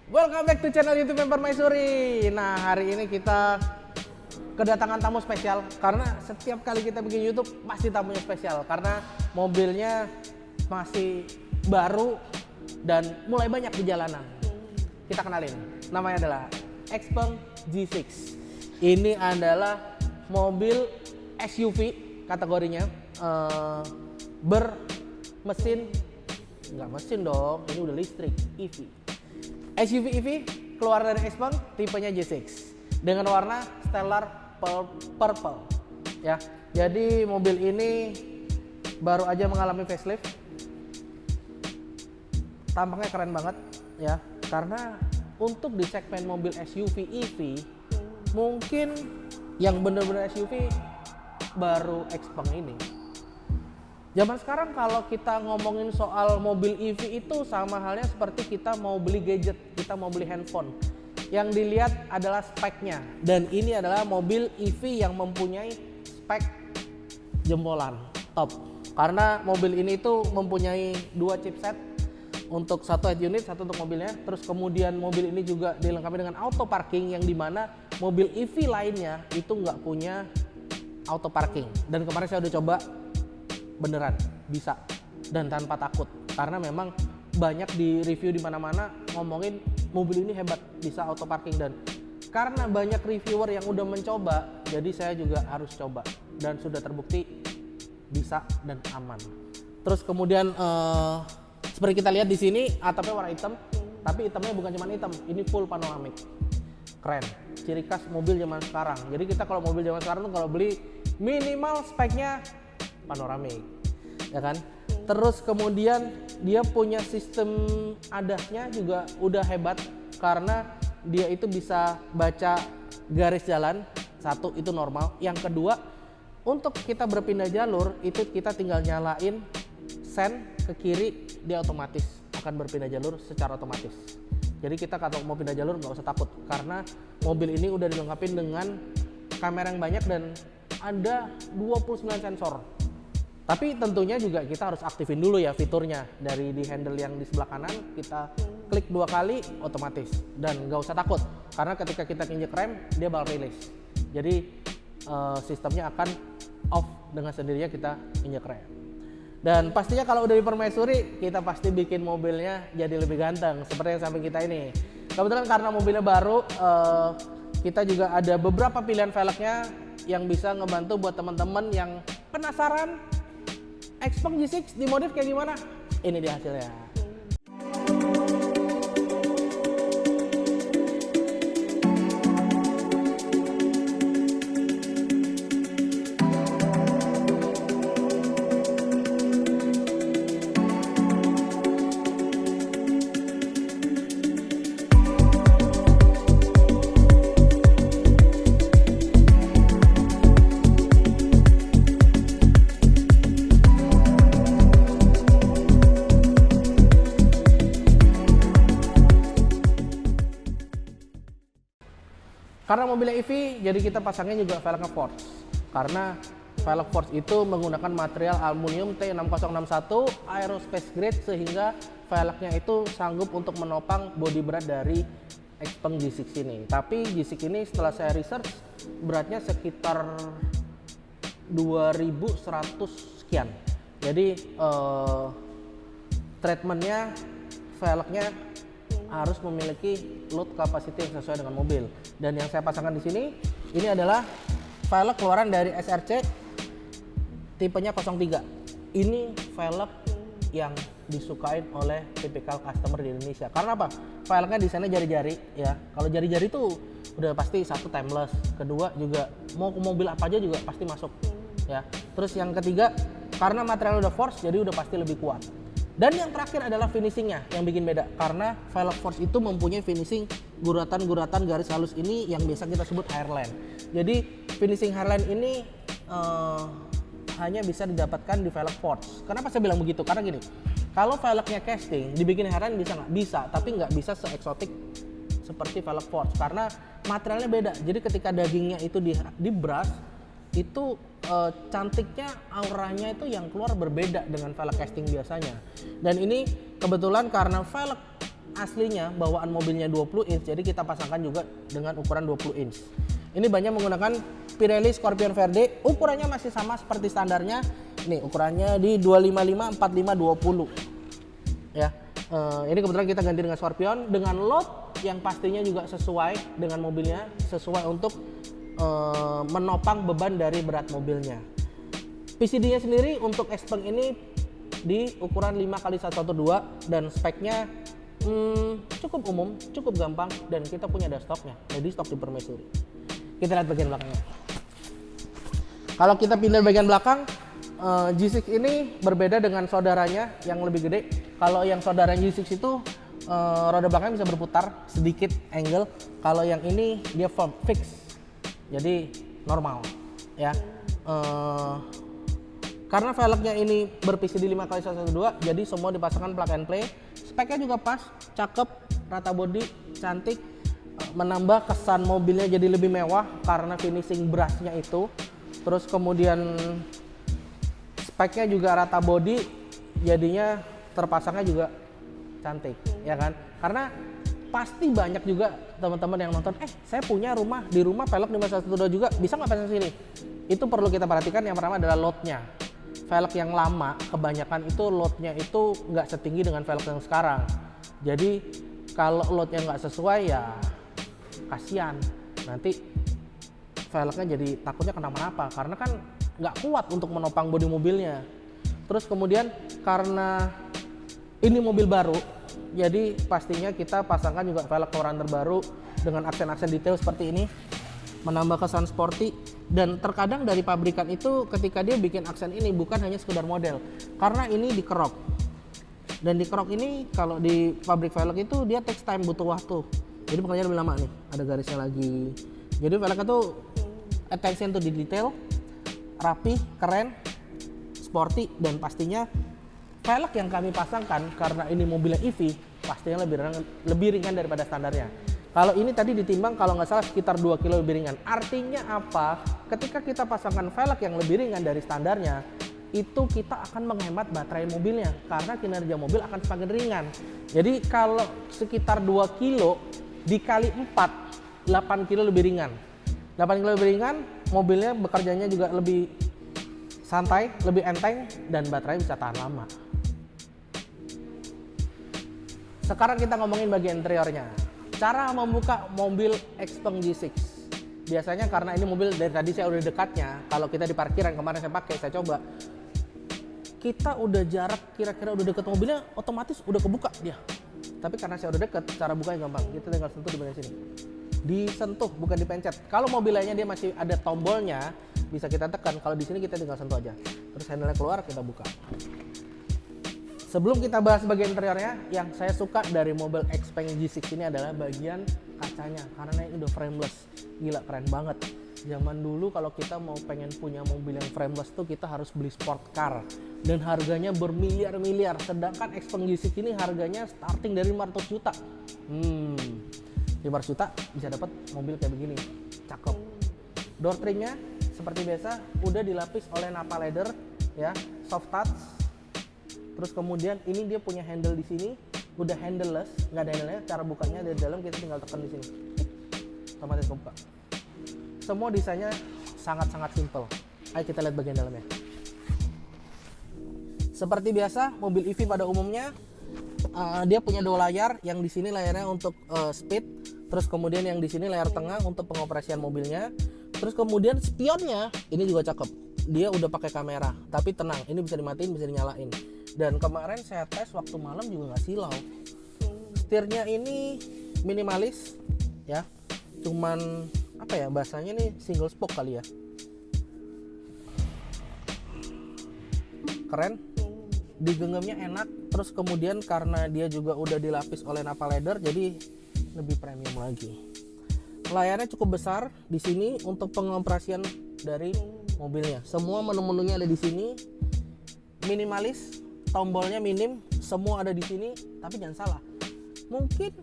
Welcome back to channel YouTube Permaisuri. Nah, hari ini kita kedatangan tamu spesial karena setiap kali kita bikin YouTube pasti tamunya spesial karena mobilnya masih baru dan mulai banyak di jalanan. Kita kenalin. Namanya adalah Xpeng G6. Ini adalah mobil SUV kategorinya, bermesin, nggak mesin dong, ini udah listrik, EV. SUV EV keluar dari Xpeng, tipenya G6 dengan warna stellar purple ya. Jadi mobil ini baru aja mengalami facelift. Tampaknya keren banget ya, karena untuk di segmen mobil SUV EV mungkin yang bener-bener SUV baru Xpeng ini. Zaman sekarang kalau kita ngomongin soal mobil EV itu sama halnya seperti kita mau beli gadget, kita mau beli handphone. Yang dilihat adalah speknya, dan ini adalah mobil EV yang mempunyai spek jempolan top. Karena mobil ini itu mempunyai dua chipset, untuk satu head unit, satu untuk mobilnya. Terus kemudian mobil ini juga dilengkapi dengan auto parking, yang dimana mobil EV lainnya itu nggak punya auto parking. Dan kemarin saya udah coba, beneran bisa dan tanpa takut, karena memang banyak di review di mana-mana ngomongin mobil ini hebat bisa auto parking, dan karena banyak reviewer yang udah mencoba, jadi saya juga harus coba dan sudah terbukti bisa dan aman. Terus kemudian seperti kita lihat di sini atapnya warna hitam, tapi hitamnya bukan cuma hitam, ini full panoramik. Keren, ciri khas mobil zaman sekarang. Jadi kita kalau mobil zaman sekarang tuh kalau beli minimal speknya panoramik, ya kan? Terus kemudian dia punya sistem ADAS-nya juga udah hebat, karena dia itu bisa baca garis jalan, satu itu normal. Yang kedua, untuk kita berpindah jalur itu kita tinggal nyalain sen ke kiri, dia otomatis akan berpindah jalur secara otomatis. Jadi kita kalau mau pindah jalur nggak usah takut, karena mobil ini udah dilengkapi dengan kamera yang banyak dan ada 29 sensor. Tapi tentunya juga kita harus aktifin dulu ya fiturnya. Dari di handle yang di sebelah kanan kita klik 2 kali otomatis, dan nggak usah takut karena ketika kita injek rem dia bakal rilis. Jadi sistemnya akan off dengan sendirinya kita injek rem. Dan pastinya kalau udah di Permaisuri kita pasti bikin mobilnya jadi lebih ganteng seperti yang samping kita ini. Kebetulan karena mobilnya baru, kita juga ada beberapa pilihan velgnya yang bisa ngebantu buat teman-teman yang penasaran Xpeng G6 dimodif kayak gimana. Ini dia hasilnya. Karena mobilnya EV, jadi kita pasangnya juga velgnya Forged. Karena velg Forged itu menggunakan material aluminium T6061 aerospace grade, sehingga velgnya itu sanggup untuk menopang bodi berat dari Xpeng G6 ini. Tapi G6 ini setelah saya research beratnya sekitar 2100 sekian. Jadi treatmentnya, velgnya harus memiliki load capacity yang sesuai dengan mobil. Dan yang saya pasangkan di sini ini adalah velg keluaran dari SRC tipenya 03. Ini velg yang disukain oleh tipikal customer di Indonesia. Karena apa? Velgnya desainnya jari-jari ya. Kalau jari-jari itu udah pasti satu timeless, kedua juga mau ke mobil apa aja juga pasti masuk ya. Terus yang ketiga, karena material udah forged jadi udah pasti lebih kuat. Dan yang terakhir adalah finishingnya yang bikin beda, karena velg forged itu mempunyai finishing guratan-guratan garis halus ini yang biasa kita sebut hairline. Jadi finishing hairline ini hanya bisa didapatkan di velg forged. Kenapa saya bilang begitu? Karena gini, kalau velgnya casting dibikin hairline bisa nggak? Bisa, tapi nggak bisa se-eksotik seperti velg forged karena materialnya beda. Jadi ketika dagingnya itu di brush, itu cantiknya, auranya itu yang keluar berbeda dengan velg casting biasanya. Dan ini kebetulan karena velg aslinya bawaan mobilnya 20 inch, jadi kita pasangkan juga dengan ukuran 20 inch. Ini banyak menggunakan Pirelli Scorpion Verde, ukurannya masih sama seperti standarnya. Nih ukurannya di 255 45 20. Ya. Ini kebetulan kita ganti dengan Scorpion dengan load yang pastinya juga sesuai dengan mobilnya, sesuai untuk menopang beban dari berat mobilnya. PCD-nya sendiri untuk Xpeng ini di ukuran 5x112 dan speknya cukup umum, cukup gampang, dan kita punya dashboardnya, jadi stok di permaisuri. Kita lihat bagian belakangnya. Kalau kita pindah bagian belakang, G6 ini berbeda dengan saudaranya yang lebih gede. Kalau yang saudara G6 itu roda belakangnya bisa berputar sedikit angle. Kalau yang ini dia firm, fix, jadi normal ya. Karena velgnya ini berPCD 5x112, jadi semua dipasangkan plug and play. Speknya juga pas, cakep, rata body, cantik, menambah kesan mobilnya jadi lebih mewah karena finishing brushnya itu. Terus kemudian speknya juga rata body, jadinya terpasangnya juga cantik, ya kan? Karena pasti banyak juga teman-teman yang nonton, saya punya rumah, di rumah velg 5x112 juga, bisa nggak pasang sini? Itu perlu kita perhatikan. Yang pertama adalah loadnya. Velg yang lama kebanyakan itu loadnya itu nggak setinggi dengan velg yang sekarang. Jadi kalau loadnya nggak sesuai ya kasihan, nanti velgnya jadi takutnya kenapa-napa karena kan nggak kuat untuk menopang bodi mobilnya. Terus kemudian karena ini mobil baru, jadi pastinya kita pasangkan juga velg keluaran terbaru dengan aksen-aksen detail seperti ini, menambah kesan sporty. Dan terkadang dari pabrikan itu ketika dia bikin aksen ini bukan hanya sekedar model, karena ini dikerok. Dan dikerok ini kalau di pabrik velg itu dia takes time, butuh waktu. Jadi pekerjaan lebih lama nih, ada garisnya lagi. Jadi velgnya tuh attention to detail, rapi, keren, sporty, dan pastinya velg yang kami pasangkan karena ini mobilnya EV pastinya lebih ringan daripada standarnya. Kalau ini tadi ditimbang kalau nggak salah sekitar 2 kilo lebih ringan. Artinya apa? Ketika kita pasangkan velg yang lebih ringan dari standarnya, itu kita akan menghemat baterai mobilnya karena kinerja mobil akan semakin ringan. Jadi kalau sekitar 2 kilo dikali 4, 8 kilo lebih ringan. 8 kilo lebih ringan, mobilnya bekerjanya juga lebih santai, lebih enteng, dan baterai bisa tahan lama. Sekarang kita ngomongin bagian interiornya. Cara membuka mobil Xpeng G6. Biasanya karena ini mobil dari tadi saya udah dekatnya, kalau kita di parkiran kemarin saya pakai, saya coba. Kita udah jarak kira-kira udah deket mobilnya, otomatis udah kebuka dia. Tapi karena saya udah deket, cara bukanya gampang. Kita tinggal sentuh di bagian sini. Disentuh, bukan dipencet. Kalau mobil lainnya dia masih ada tombolnya, bisa kita tekan. Kalau di sini kita tinggal sentuh aja. Terus handle-nya keluar, kita buka. Sebelum kita bahas bagian interiornya, yang saya suka dari mobil Xpeng G6 ini adalah bagian kacanya, karena ini udah frameless. Gila, keren banget. Zaman dulu kalau kita mau pengen punya mobil yang frameless tuh kita harus beli sport car dan harganya bermiliar-miliar, sedangkan Xpeng G6 ini harganya starting dari 500 juta. 500 juta bisa dapat mobil kayak begini, cakep. Door trimnya seperti biasa udah dilapis oleh Nappa leather ya, soft touch. Terus kemudian ini dia punya handle di sini, udah handleless, nggak ada handle-nya. Cara bukanya dari dalam kita tinggal tekan di sini, otomatis kebuka. Semua desainnya sangat-sangat simple. Ayo kita lihat bagian dalamnya. Seperti biasa, mobil EV pada umumnya dia punya 2 layar. Yang di sini layarnya untuk speed, terus kemudian yang di sini layar tengah untuk pengoperasian mobilnya. Terus kemudian spionnya ini juga cakep. Dia udah pakai kamera, tapi tenang, ini bisa dimatiin, bisa dinyalain. Dan kemarin saya tes waktu malam juga nggak silau. Setirnya ini minimalis ya, cuman apa ya bahasanya nih, single spoke kali ya. Keren, digenggamnya enak. Terus kemudian karena dia juga udah dilapis oleh Nappa leather, jadi lebih premium lagi. Layarnya cukup besar di sini untuk pengoperasian dari mobilnya. Semua menu-menunya ada di sini. Minimalis, tombolnya minim, semua ada di sini. Tapi jangan salah, mungkin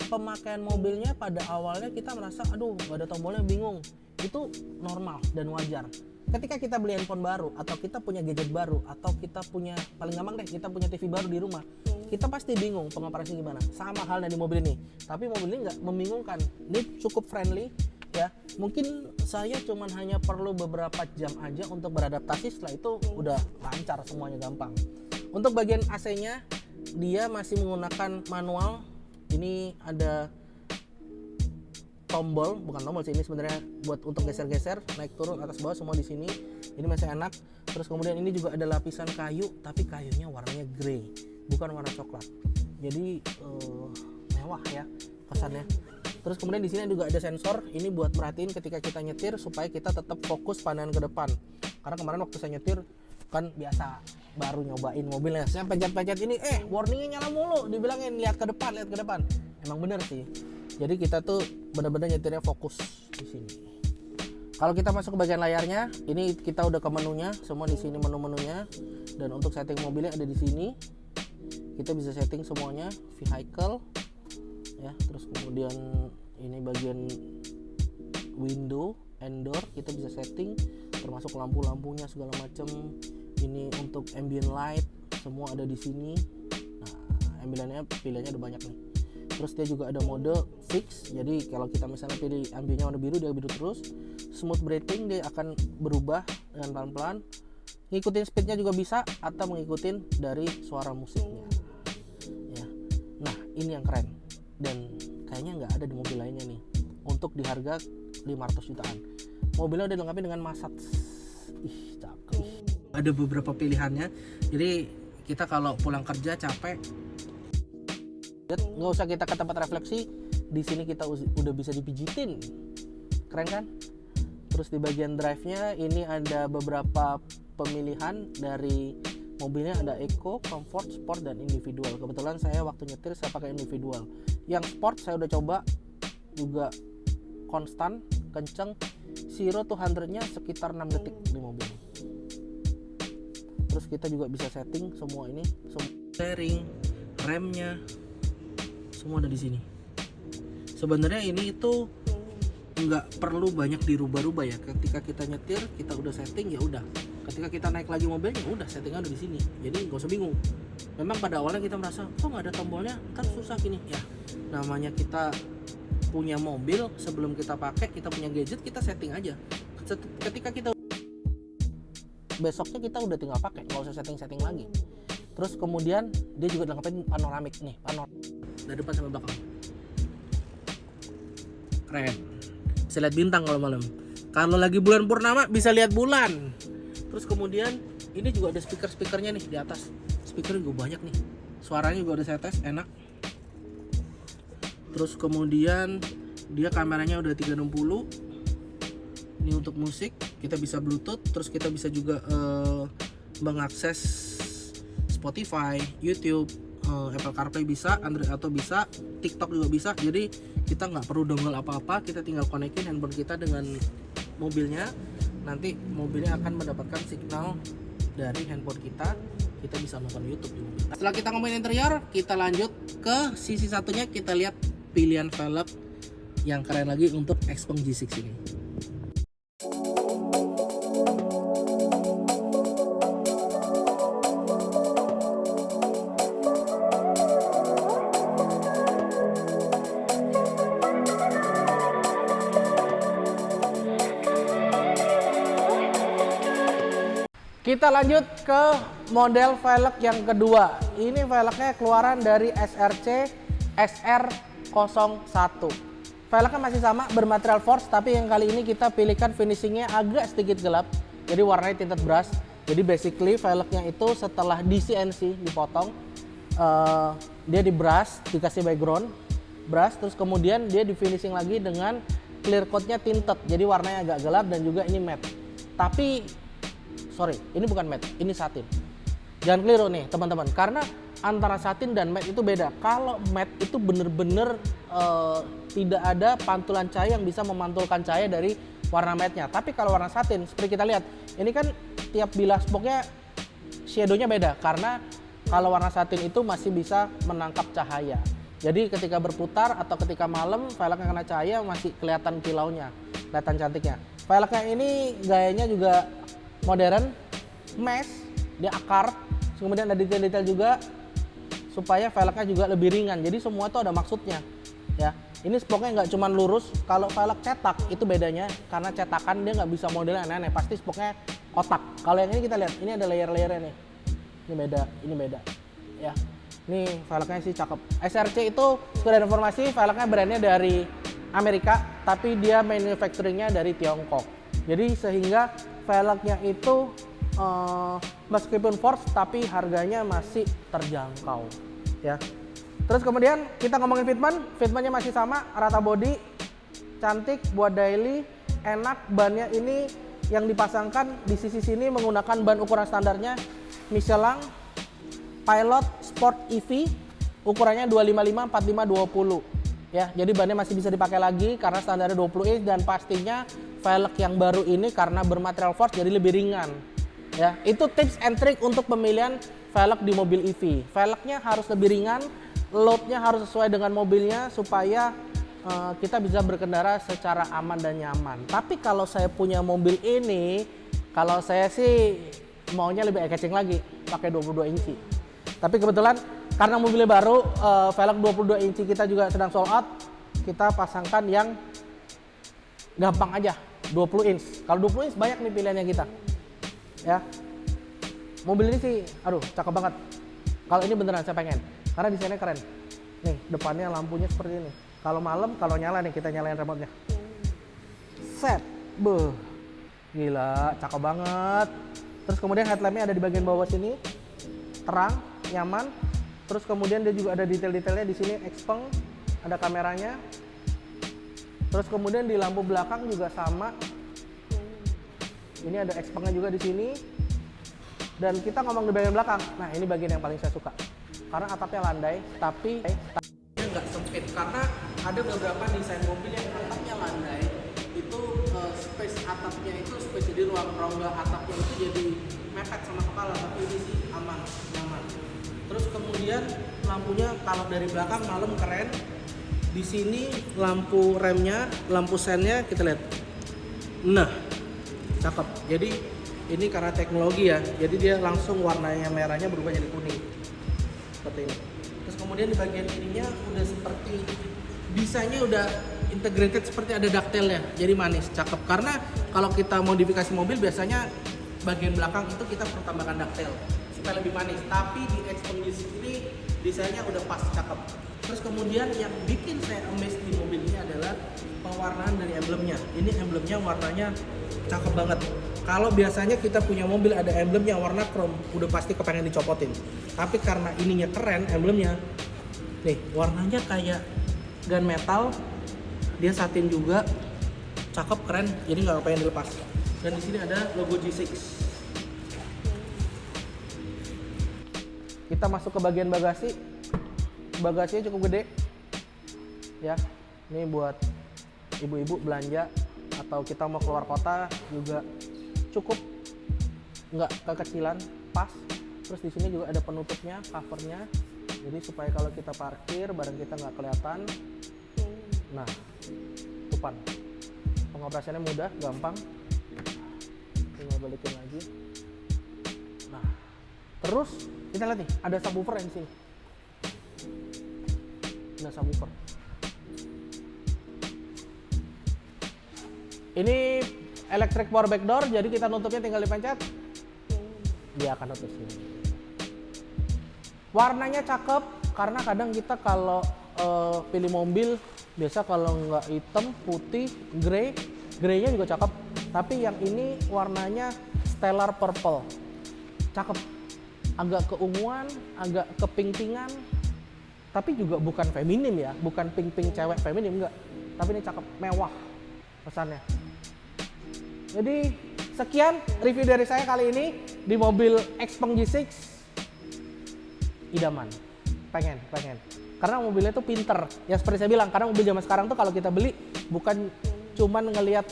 pemakaian mobilnya pada awalnya kita merasa aduh nggak ada tombolnya, bingung. Itu normal dan wajar. Ketika kita beli handphone baru atau kita punya gadget baru atau kita punya, paling gampang deh, kita punya TV baru di rumah, kita pasti bingung pengoperasian gimana. Sama halnya di mobil ini, tapi mobil ini nggak membingungkan. Ini cukup friendly ya. Mungkin saya cuman hanya perlu beberapa jam aja untuk beradaptasi, setelah itu udah lancar semuanya, gampang. Untuk bagian AC-nya dia masih menggunakan manual. Ini ada tombol, bukan tombol sih, ini sebenarnya buat untuk geser-geser, naik turun atas bawah semua di sini. Ini masih enak. Terus kemudian ini juga ada lapisan kayu, tapi kayunya warnanya grey, bukan warna coklat. Jadi mewah ya kesannya. Terus kemudian di sini juga ada sensor, ini buat merhatiin ketika kita nyetir supaya kita tetap fokus pandangan ke depan. Karena kemarin waktu saya nyetir kan biasa baru nyobain mobilnya, saya pencet-pencet ini, warningnya nyala mulu, dibilangin lihat ke depan, lihat ke depan. Emang bener sih. Jadi kita tuh benar-benar nyetirnya fokus di sini. Kalau kita masuk ke bagian layarnya, ini kita udah ke menunya, semua di sini menu-menunya. Dan untuk setting mobilnya ada di sini. Kita bisa setting semuanya, vehicle, ya. Terus kemudian ini bagian window and door kita bisa setting, termasuk lampu-lampunya segala macam. Ini untuk ambient light, semua ada di sini. Nah, pilihannya ada banyak nih. Terus dia juga ada mode fix, jadi kalau kita misalnya pilih ambiennya warna biru, dia biru terus. Smooth breathing, dia akan berubah dengan pelan-pelan. Ngikutin speednya juga bisa, atau mengikutin dari suara musiknya ya. Nah ini yang keren, dan kayaknya nggak ada di mobil lainnya nih. Untuk di harga 500 jutaan, mobilnya udah dilengkapi dengan massage. Cakep. Ada beberapa pilihannya, jadi kita kalau pulang kerja capek, nggak usah kita ke tempat refleksi, di sini kita udah bisa dipijitin, keren kan? Terus di bagian drive-nya ini ada beberapa pemilihan dari mobilnya, ada Eco, Comfort, Sport, dan Individual. Kebetulan saya waktu nyetir saya pakai Individual. Yang Sport saya udah coba juga konstan, kenceng, 0 to 100-nya sekitar 6 detik di mobil. Terus kita juga bisa setting semua ini, steering, remnya, semua ada di sini. Sebenarnya ini itu nggak perlu banyak dirubah-rubah ya. Ketika kita nyetir, kita udah setting, ya udah. Ketika kita naik lagi mobilnya, udah settingnya udah di sini. Jadi nggak usah bingung. Memang pada awalnya kita merasa, kok nggak ada tombolnya, ntar susah gini. Ya, namanya kita punya mobil, sebelum kita pakai, kita punya gadget, kita setting aja. Ketika kita besoknya kita udah tinggal pakai, nggak usah setting-setting lagi. Terus kemudian dia juga dilengkapi panoramik nih, dari depan sampai belakang. Keren. Bisa lihat bintang kalau malam. Kalau lagi bulan purnama bisa lihat bulan. Terus kemudian ini juga ada speaker-speakernya nih di atas. Speakernya juga banyak nih. Suaranya juga udah saya tes, enak. Terus kemudian dia kameranya udah 360. Ini untuk musik, kita bisa Bluetooth. Terus kita bisa juga mengakses Spotify, YouTube, Apple CarPlay bisa, Android Auto bisa, TikTok juga bisa. Jadi kita nggak perlu dongle apa-apa, kita tinggal konekin handphone kita dengan mobilnya. Nanti mobilnya akan mendapatkan signal dari handphone kita bisa nonton YouTube di mobil. Setelah kita ngomongin interior, kita lanjut ke sisi satunya, kita lihat pilihan velg yang keren lagi untuk Xpeng G6 ini. Kita lanjut ke model velg yang kedua. Ini velgnya keluaran dari SRC SR01. Velgnya masih sama, bermaterial forged, tapi yang kali ini kita pilihkan finishingnya agak sedikit gelap. Jadi warnanya tinted brush. Jadi basically velgnya itu setelah di CNC dipotong, dia di brush, dikasih background brush, terus kemudian dia di finishing lagi dengan clear coatnya tinted. Jadi warnanya agak gelap dan juga ini matte. Tapi sorry, ini bukan matte, ini satin. Jangan keliru nih teman-teman, karena antara satin dan matte itu beda. Kalau matte itu bener-bener tidak ada pantulan cahaya yang bisa memantulkan cahaya dari warna matte-nya. Tapi kalau warna satin, seperti kita lihat, ini kan tiap bilah spoknya shadow-nya beda. Karena kalau warna satin itu masih bisa menangkap cahaya. Jadi ketika berputar atau ketika malam, velgnya kena cahaya masih kelihatan kilaunya, kelihatan cantiknya. Velgnya ini gayanya juga modern, mesh, dia akar, kemudian ada detail-detail juga, supaya velgnya juga lebih ringan. Jadi semua itu ada maksudnya ya. Ini spoknya nggak cuma lurus. Kalau velg cetak itu bedanya karena cetakan dia nggak bisa modelnya aneh-aneh, pasti spoknya kotak. Kalau yang ini kita lihat, ini ada layer-layernya nih. Ini beda ya. Nih velgnya sih cakep. SRC itu sekedar informasi, velgnya brandnya dari Amerika tapi dia manufacturingnya dari Tiongkok. Jadi sehingga velgnya itu meskipun Force tapi harganya masih terjangkau ya. Terus kemudian kita ngomongin fitmentnya masih sama, rata body, cantik buat daily, enak. Bannya ini yang dipasangkan di sisi sini menggunakan ban ukuran standarnya Michelin Pilot Sport EV, ukurannya 255 45 20 ya. Jadi bannya masih bisa dipakai lagi karena standarnya 20 inch, dan pastinya velg yang baru ini karena bermaterial Force jadi lebih ringan ya. Itu tips and trick untuk pemilihan velg di mobil EV. Velgnya harus lebih ringan, loadnya harus sesuai dengan mobilnya supaya kita bisa berkendara secara aman dan nyaman. Tapi kalau saya punya mobil ini, kalau saya sih maunya lebih eye-catching lagi, pakai 22 inci. Tapi kebetulan karena mobilnya baru, velg 22 inci kita juga sedang sold out, kita pasangkan yang gampang aja, 20 inch. Kalau 20 inch banyak nih pilihannya kita ya. Mobil ini sih aduh cakep banget. Kalau ini beneran saya pengen karena desainnya keren nih. Depannya lampunya seperti ini, kalau malam kalau nyala nih kita nyalain remote nya, set, beuh, gila cakep banget. Terus kemudian headlampnya ada di bagian bawah sini, terang, nyaman. Terus kemudian dia juga ada detail-detailnya di sini, Xpeng, ada kameranya. Terus kemudian di lampu belakang juga sama. Ini ada Xpengnya juga di sini. Dan kita ngomong di bagian belakang. Nah, ini bagian yang paling saya suka. Karena atapnya landai, tapi nggak sempit. Karena ada beberapa desain mobil yang atapnya landai, itu space atapnya itu space di ruang rongga atapnya itu jadi mepet sama kepala. Tapi ini sih aman, nyaman. Terus kemudian lampunya kalau dari belakang malam keren. Di sini lampu remnya, lampu sennya kita lihat. Nah, cakep. Jadi ini karena teknologi ya. Jadi dia langsung warnanya merahnya berubah jadi kuning. Seperti ini. Terus kemudian di bagian ininya udah seperti desainnya udah integrated seperti ada ductile-nya. Jadi manis, cakep. Karena kalau kita modifikasi mobil biasanya bagian belakang itu kita perlu tambahkan ductile supaya lebih manis. Tapi di Xpeng ini desainnya udah pas, cakep. Terus kemudian yang bikin saya amazed di mobil ini adalah pewarnaan dari emblemnya. Ini emblemnya warnanya cakep banget. Kalau biasanya kita punya mobil ada emblemnya warna chrome, udah pasti kepengen dicopotin. Tapi karena ininya keren emblemnya, nih warnanya kayak gunmetal, dia satin juga, cakep keren. Jadi nggak kepengen dilepas. Dan di sini ada logo G6. Kita masuk ke bagian bagasi. Bagasinya cukup gede ya. Ini buat ibu-ibu belanja atau kita mau keluar kota juga cukup, nggak kekecilan, pas. Terus di sini juga ada penutupnya, covernya, jadi supaya kalau kita parkir barang kita nggak kelihatan. Nah, tutupan. Pengoperasiannya mudah, gampang. Tinggal balikin lagi. Nah, terus kita lihat nih, ada subwoofer yang di sini. Nah, subwoofer. Ini electric power back door, jadi kita nutupnya tinggal dipencet, dia akan nutup sini. Warnanya cakep, karena kadang kita kalau pilih mobil biasa kalau nggak hitam, putih, grey, greynya juga cakep. Tapi yang ini warnanya stellar purple, cakep, agak keunguan, agak kepink-pingan. Tapi juga bukan feminim ya, bukan pink-pink cewek feminim, enggak. Tapi ini cakep, mewah pesannya. Jadi sekian review dari saya kali ini di mobil Xpeng G6. Idaman, pengen. Karena mobilnya tuh pinter. Ya seperti saya bilang, karena mobil zaman sekarang tuh kalau kita beli bukan cuman ngelihat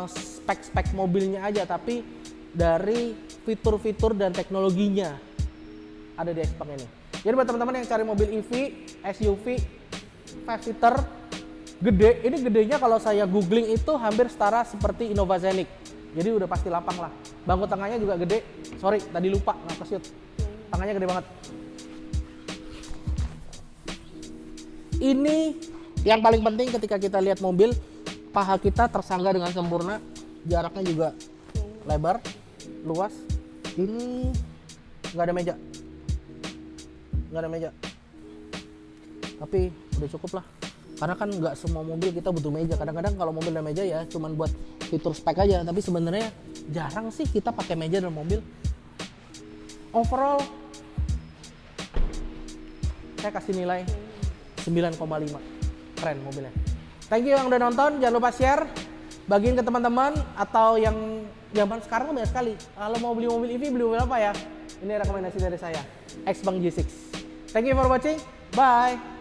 spek-spek mobilnya aja, tapi dari fitur-fitur dan teknologinya ada di Xpeng ini. Jadi buat teman-teman yang cari mobil EV, SUV, 5-seater, gede, ini gedenya kalau saya googling itu hampir setara seperti Innova Zenix. Jadi udah pasti lapang lah. Bangku tengahnya juga gede. Sorry, tadi lupa nggak ke-shoot. Tangannya gede banget. Ini yang paling penting ketika kita lihat mobil, paha kita tersangga dengan sempurna, jaraknya juga lebar, luas. Ini nggak ada meja, nggak ada meja. Tapi udah cukup lah. Karena kan nggak semua mobil kita butuh meja. Kadang-kadang kalau mobil ada meja ya cuman buat fitur spek aja. Tapi sebenarnya jarang sih kita pakai meja dalam mobil. Overall saya kasih nilai 9,5. Keren mobilnya. Thank you yang udah nonton. Jangan lupa share, bagiin ke teman-teman, atau yang zaman sekarang banyak sekali. Kalau mau beli mobil EV, beli mobil apa ya? Ini rekomendasi dari saya, Xpeng G6. Thank you for watching. Bye.